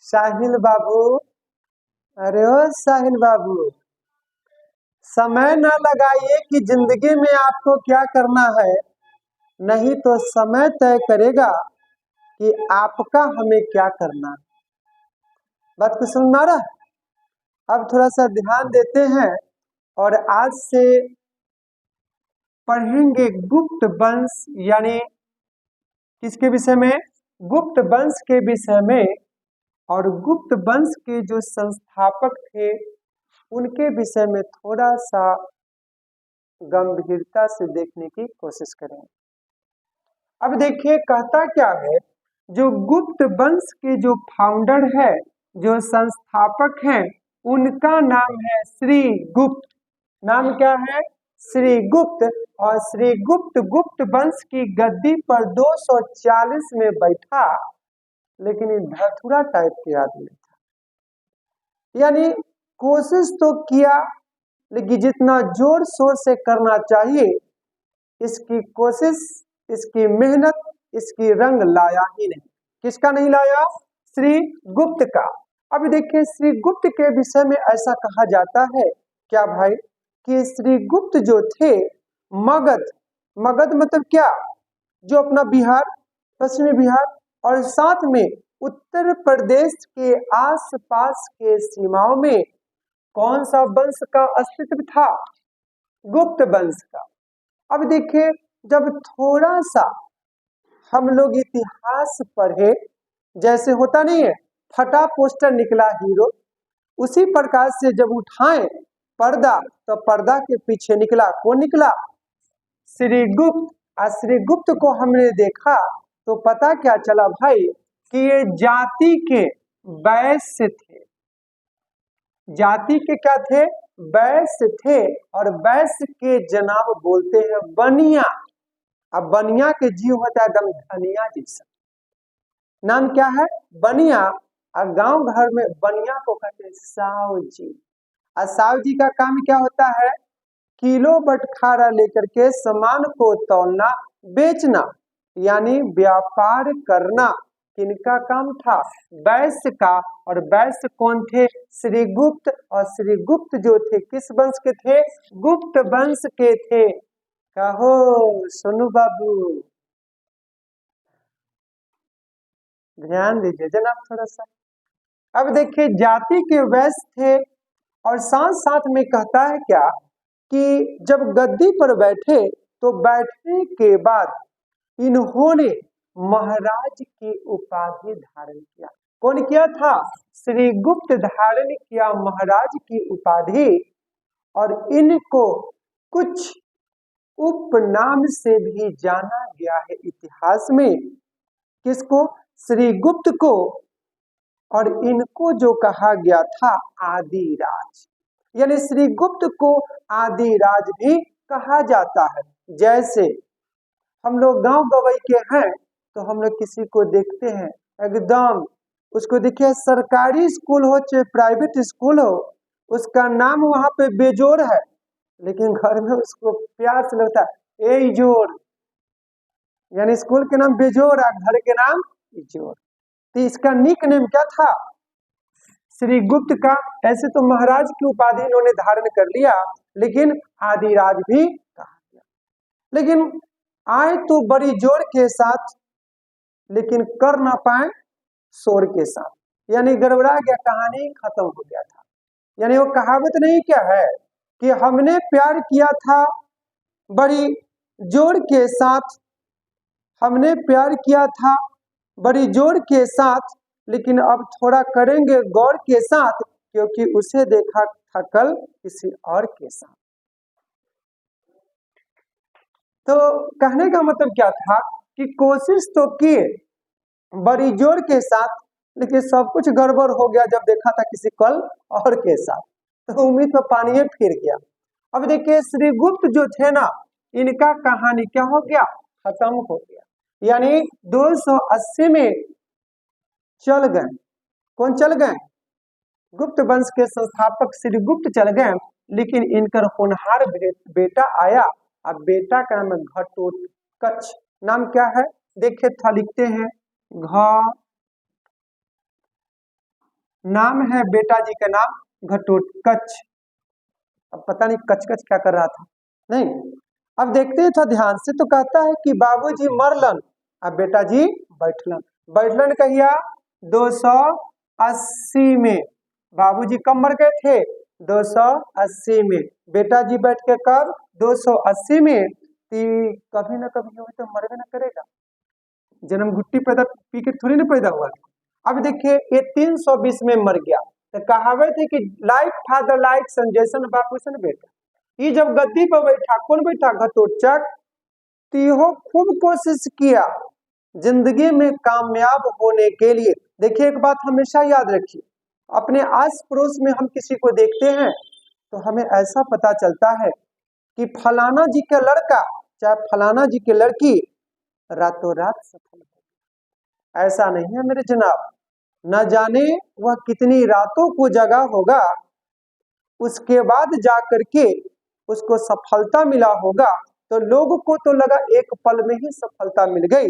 साहिल बाबू। अरे ओ साहिल बाबू, समय न लगाइए कि जिंदगी में आपको क्या करना है, नहीं तो समय तय करेगा कि आपका हमें क्या करना है। बात को समझ में आ रहा है? अब थोड़ा सा ध्यान देते हैं और आज से पढ़ेंगे गुप्त वंश, यानी किसके विषय में? गुप्त वंश के विषय में। और गुप्त वंश के जो संस्थापक थे उनके विषय में थोड़ा सा गंभीरता से देखने की कोशिश करेंगे। अब देखिए कहता क्या है, जो गुप्त वंश के जो फाउंडर है, जो संस्थापक हैं, उनका नाम है श्री गुप्त। नाम क्या है? श्री गुप्त। और श्री गुप्त गुप्त वंश की गद्दी पर 240 में बैठा, लेकिन ये धथुरा टाइप के आदमी था। यानी कोशिश तो किया, लेकिन जितना जोर शोर से करना चाहिए, इसकी कोशिश, इसकी मेहनत, इसकी रंग लाया ही नहीं। किसका नहीं लाया? श्री गुप्त का। अब देखिए श्री गुप्त के विषय में ऐसा कहा जाता है क्या भाई, कि श्री गुप्त जो थे मगध, मगध मतलब क्या? जो अपना बिहार, पश्चिमी बिहार और साथ में उत्तर प्रदेश के आसपास के सीमाओं में कौन सा वंश का अस्तित्व था? गुप्त वंश का। अब देखिए जब थोड़ा सा हम लोग इतिहास पढ़े, जैसे होता नहीं है फटा पोस्टर निकला हीरो, उसी प्रकार से जब उठाएं पर्दा तो पर्दा के पीछे निकला कौन? निकला श्रीगुप्त। श्रीगुप्त को हमने देखा तो पता क्या चला भाई, कि ये जाति के वैश्य थे। जाति के क्या थे? वैश्य थे। और वैश्य के जनाब बोलते हैं बनिया। अब बनिया के जीव होता है एकदम धनिया जैसा। नाम क्या है? बनिया। और गांव घर में बनिया को कहते हैं साव जी। और साव जी का काम क्या होता है? किलो बटखारा लेकर के सामान को तौलना, बेचना, यानी व्यापार करना। किनका काम था? वैश्य का। और वैश्य कौन थे? श्रीगुप्त। और श्रीगुप्त जो थे किस वंश के थे? गुप्त वंश के थे। कहो सोनू बाबू, ध्यान दीजिए जनाब थोड़ा सा। अब देखिए जाति के वैश्य थे, और साथ साथ में कहता है क्या, कि जब गद्दी पर बैठे तो बैठने के बाद इन्होंने महाराज की उपाधि धारण किया। कौन किया था? श्रीगुप्त धारण किया महाराज की उपाधि। और इनको कुछ उपनाम से भी जाना गया है इतिहास में। किसको? श्रीगुप्त को। और इनको जो कहा गया था आदिराज, यानी श्रीगुप्त को आदिराज भी कहा जाता है। जैसे हम लोग गांव गवई के हैं तो हम लोग किसी को देखते हैं एकदम, उसको देखिए सरकारी स्कूल हो चाहे प्राइवेट स्कूल हो, उसका नाम वहां पे बेजोर है, लेकिन घर में उसको प्यार से लगता है ए जोर, यानी स्कूल के नाम बेजोर है, घर के नाम इजोर। तो इसका निक नेम क्या था? श्रीगुप्त का। ऐसे तो महाराज की उपाधि इन्होंने धारण कर लिया, लेकिन आदिराज भी कहा गया। लेकिन आए तो बड़ी जोर के साथ, लेकिन कर ना पाए शोर के साथ, यानी गड़बड़ा गया, कहानी खत्म हो गया था। यानी वो कहावत नहीं क्या है, कि हमने प्यार किया था बड़ी जोर के साथ, हमने प्यार किया था बड़ी जोर के साथ, लेकिन अब थोड़ा करेंगे गौर के साथ, क्योंकि उसे देखा था कल किसी और के साथ। तो कहने का मतलब क्या था, कि कोशिश तो किए बड़ी जोर के साथ, लेकिन सब कुछ गड़बड़ हो गया जब देखा था किसी कल और के साथ, तो उम्मीद पर पानी फिर गया। अब देखिए श्रीगुप्त जो थे ना, इनका कहानी क्या हो गया? खत्म हो गया। यानी 280 में चल गए। कौन चल गए? गुप्त वंश के संस्थापक श्रीगुप्त चल गए, लेकिन इनकर होनहार बेटा आया। अब बेटा का नाम है घटोत्कच। नाम क्या है? देखिए था लिखते हैं घ नाम है बेटा जी का नाम घटोत्कच। अब पता नहीं कच कच क्या कर रहा था, नहीं। अब देखते था ध्यान से, तो कहता है कि बाबूजी मरलन, अब बेटा जी बैठलन। बैठलन कहिया 280 में। बाबूजी कब मर गए थे? 280 में। बेटा जी बैठ के कब? 280 में। कभी ना कभी हो तो मरबे ना करेगा, जन्म घुट्टी पैदा पी के थोड़ी ना पैदा हुआ। अब देखिए ये 320 में मर गया, तो कहावत है कि लाइक फादर लाइक सन, जैसन बाप वैसन बेटा। ये जब गद्दी पर बैठा, कौन बैठा? घटोत्कच। तीहो खूब कोशिश किया जिंदगी में कामयाब होने के लिए। देखिए एक बात हमेशा याद रखिए, अपने आस पड़ोस में हम किसी को देखते हैं तो हमें ऐसा पता चलता है कि फलाना जी का लड़का चाहे फलाना जी की लड़की रातों रात सफल हो। ऐसा नहीं है मेरे जनाब, न जाने वह कितनी रातों को जगा होगा, उसके बाद जाकर के उसको सफलता मिला होगा। तो लोगों को तो लगा एक पल में ही सफलता मिल गई,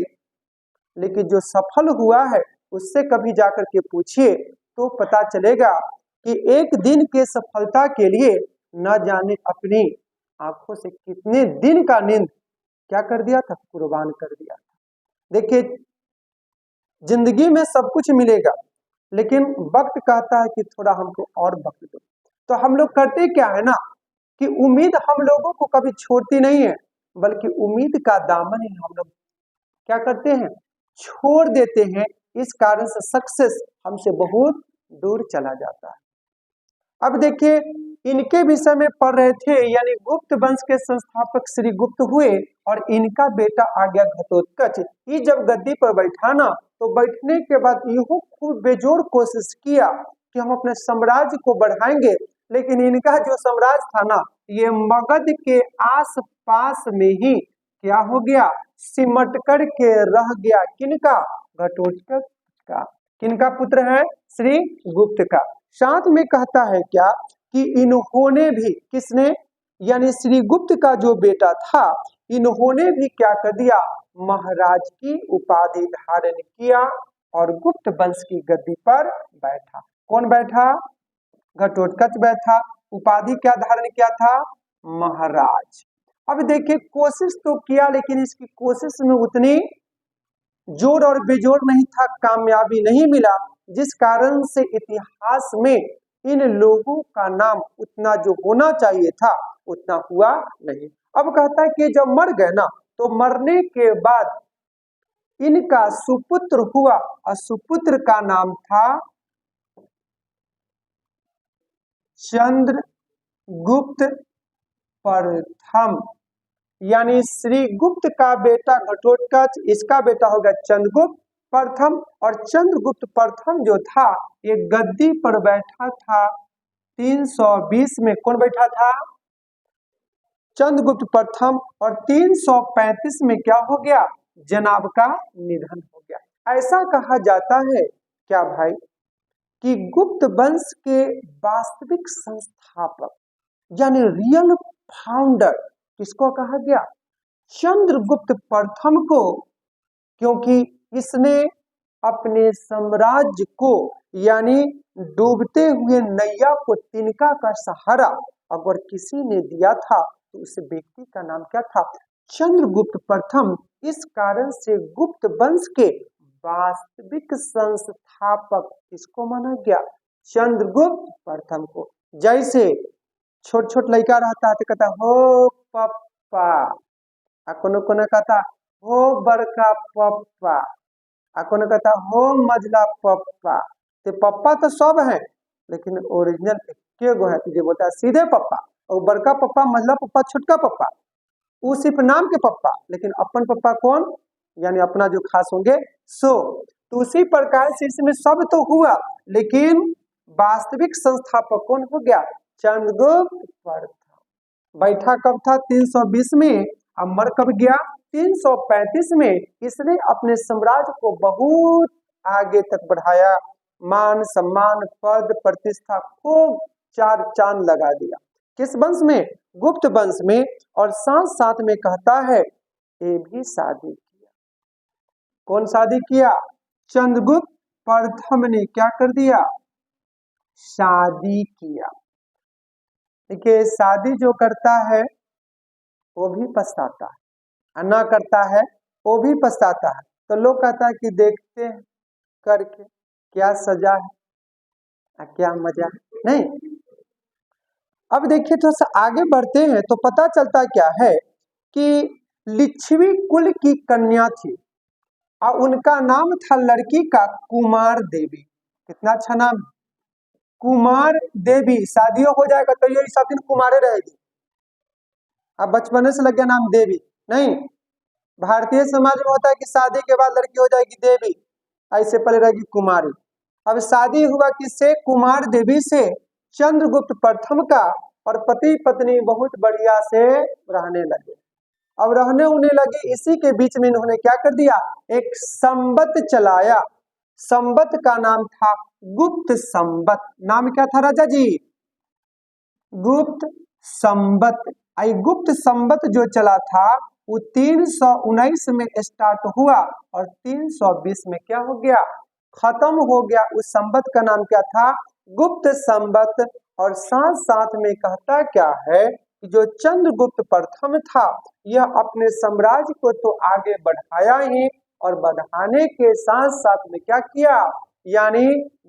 लेकिन जो सफल हुआ है उससे कभी जाकर के पूछिए तो पता चलेगा कि एक दिन के सफलता के लिए न जाने अपनी आंखों से कितने दिन का नींद क्या कर दिया था? कुर्बान कर दिया था। देखिए जिंदगी में सब कुछ मिलेगा, लेकिन वक्त कहता है कि थोड़ा हमको और वक्त दो। तो हम लोग करते क्या है ना कि उम्मीद हम लोगों को कभी छोड़ती नहीं है, बल्कि उम्मीद का दामन ही हम लोग क्या करते हैं? छोड़ देते हैं। इस कारण से सक्सेस हमसे बहुत दूर चला जाता है। अब देखिए इनके विषय में पढ़ रहे थे, यानी गुप्त वंश के संस्थापक श्री गुप्त हुए और इनका बेटा आ गया घटोत्कच। ये जब गद्दी पर बैठा ना, तो बैठने के बाद यहो खूब बेजोर कोशिश किया कि हम अपने साम्राज्य को बढ़ाएंगे, लेकिन इनका जो साम्राज्य था ना, ये मगध के आस पास में ही क्या हो गया? सिमट कर के रह गया। किनका? घटोत्कच का। किनका पुत्र है? श्री गुप्त का। साथ में कहता है क्या कि इन्होंने भी, किसने? यानी श्री गुप्त का जो बेटा था, इन्होंने भी क्या कर दिया? महाराज की उपाधि धारण किया और गुप्त वंश की गद्दी पर बैठा। कौन बैठा? घटोत्कच बैठा। उपाधि क्या धारण किया था? महाराज। अब देखिए कोशिश तो किया, लेकिन इसकी कोशिश में उतनी जोर और बेजोर नहीं था, कामयाबी नहीं मिला, जिस कारण से इतिहास में इन लोगों का नाम उतना जो होना चाहिए था उतना हुआ नहीं। अब कहता है कि जब मर गए ना, तो मरने के बाद इनका सुपुत्र हुआ और सुपुत्र का नाम था चंद्रगुप्त प्रथम। यानी श्री गुप्त का बेटा घटोत्कच, इसका बेटा हो गया चंद्रगुप्त प्रथम। और चंद्रगुप्त प्रथम जो था ये गद्दी पर बैठा था 320 में। कौन बैठा था? चंद्रगुप्त प्रथम। और 335 में क्या हो गया? जनाब का निधन हो गया। ऐसा कहा जाता है क्या भाई कि गुप्त वंश के वास्तविक संस्थापक यानी रियल फाउंडर किसको कहा गया? चंद्रगुप्त प्रथम को, क्योंकि इसने अपने साम्राज्य को यानी डूबते हुए नैया को तिनका का सहारा अगर किसी ने दिया था तो उस व्यक्ति का नाम क्या था? चंद्रगुप्त प्रथम। इस कारण से गुप्त वंश के वास्तविक संस्थापक किसको माना गया? चंद्रगुप्त प्रथम को। जैसे छोट छोट लड़का रहता है तो कहता हो पप्पा, कोनो कोनो कहता हो बड़का पप्पा, कोनो कहता हो मझला पप्पा। तो पप्पा तो सब है, लेकिन ओरिजिनल के गो है जो बोलता है सीधे पप्पा, और बड़का पप्पा, मझला पप्पा, छोटका पप्पा, वो सिर्फ नाम के पप्पा, लेकिन अपन पप्पा कौन? यानी अपना जो खास होंगे सो। तो उसी प्रकार से इसमें सब तो हुआ, लेकिन वास्तविक संस्थापक कौन हो गया? चंद्रगुप्त प्रथम। बैठा कब था? 320 में। अब मर कब गया? 335 में। इसने अपने साम्राज्य को बहुत आगे तक बढ़ाया, मान सम्मान पद प्रतिष्ठा खूब चार चांद लगा दिया। किस वंश में? गुप्त वंश में। और साथ साथ में कहता है ये भी शादी किया। कौन शादी किया? चंद्रगुप्त प्रथम ने क्या कर दिया? शादी किया। देखिए शादी जो करता है वो भी पछताता है, और ना करता है वो भी पछताता है। तो लोग कहता है कि देखते हैं करके क्या सजा है और क्या मजा है। नहीं, अब देखिए थोड़ा सा आगे बढ़ते हैं तो पता चलता क्या है कि लिच्छवी कुल की कन्या थी और उनका नाम था लड़की का कुमार देवी। कितना अच्छा नाम, कुमार देवी। शादियों हो जाएगा तो ये सब दिन कुमारे रहेगी। अब बचपन से लग गया नाम देवी। नहीं, भारतीय समाज में होता है कि शादी के बाद लड़की हो जाएगी देवी, ऐसे पहले रहेगी कुमारी। अब शादी हुआ किससे, कुमार देवी से, चंद्रगुप्त प्रथम का। और पति पत्नी बहुत बढ़िया से रहने लगे। अब रहने उन्हें लगे, इसी के बीच में इन्होंने क्या कर दिया, एक संबत चलाया। संबत का नाम था गुप्त संबत। नाम क्या था राजा जी, गुप्त संबत। आई गुप्त संबत जो चला था वो 319 में स्टार्ट हुआ और 320 में क्या हो गया, खत्म हो गया। उस संबत का नाम क्या था, गुप्त संबत। और साथ साथ में कहता क्या है कि जो चंद्रगुप्त प्रथम था यह अपने साम्राज्य को तो आगे बढ़ाया ही, और बढ़ाने के साथ साथ में क्या किया, यानी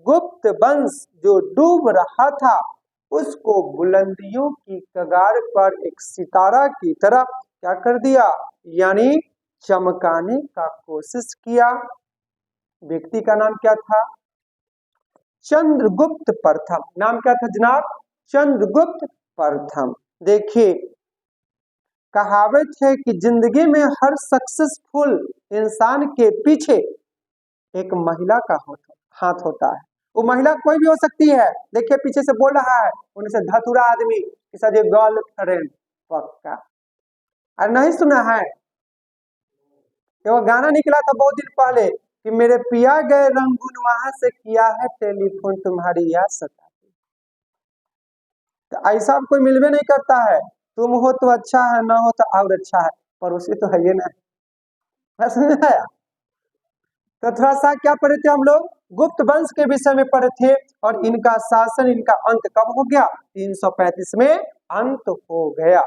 गुप्त वंश जो डूब रहा था उसको बुलंदियों की कगार पर एक सितारा की तरह क्या कर दिया, यानी चमकाने का कोशिश किया। व्यक्ति का नाम क्या था, चंद्रगुप्त प्रथम। नाम क्या था जनाब, चंद्रगुप्त प्रथम। देखिए कहावत है कि जिंदगी में हर सक्सेसफुल इंसान के पीछे एक महिला का हाथ होता है। वो महिला कोई भी हो सकती है। देखिए पीछे से बोल रहा है उनसे धतुरा आदमी कि सर ये गर्लफ्रेंड पक्का। और नहीं सुना है कि वो गाना निकला था बहुत दिन पहले कि मेरे पिया गए रंगून वहां से किया है टेलीफोन तुम्हारी याद सताती। तो ऐसा कोई मिलवे नहीं करता है, तुम हो तो अच्छा है, ना हो तो और अच्छा है, पर उसे तो है ये ना। तो थोड़ा सा क्या पढ़े थे हम लोग, गुप्त वंश के विषय में पढ़े थे। और इनका शासन, इनका अंत कब हो गया, 335 में अंत हो गया।